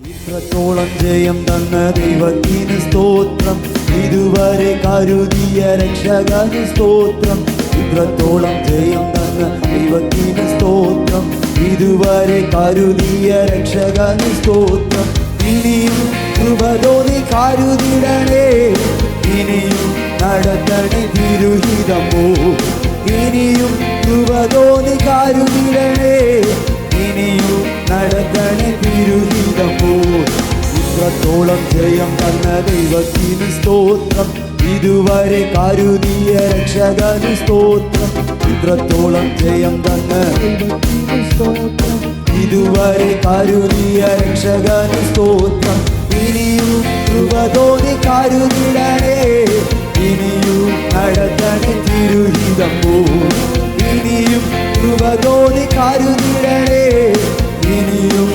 ഇത്രത്തോളം ജയം തന്ന ദൈവത്തിന് സ്തോത്രം, ഇതുവരെ കരുതിയ രക്ഷകന് സ്തോത്രം. ഇത്രത്തോളം ജയം തന്ന ദൈവത്തിന് സ്തോത്രം, ഇതുവരെ കരുതിയ രക്ഷകന് സ്തോത്രം. ഇനിയും കൃപ തോന്നി കരുതിടണേ, ഇനിയും നടത്തണേ തിരുഹിതം പോ. ഇനിയും കൃപ തോന്നി കരുതിടണേ, ഇനിയും നടത്തണേ തിരുഹിതം പോ. ഇത്രത്തോളം ജയം തന്ന ദൈവത്തിന് സ്തോത്രം, ഇതുവരെ കരുതിയ രക്ഷകന് സ്തോത്രം. ഇത്രത്തോളം ജയം തന്ന ദൈവത്തിന് സ്തോത്രം, ഇതുവരെ കരുതിയ രക്ഷകന് സ്തോത്രം. ഇനിയും കൃപ തോന്നി കരുതിടണേ, ഇനിയും നടത്തണേ തിരുഹിതം പോ. ഇനിയും കൃപ തോന്നി കരുതിടണേ, ഇനിയും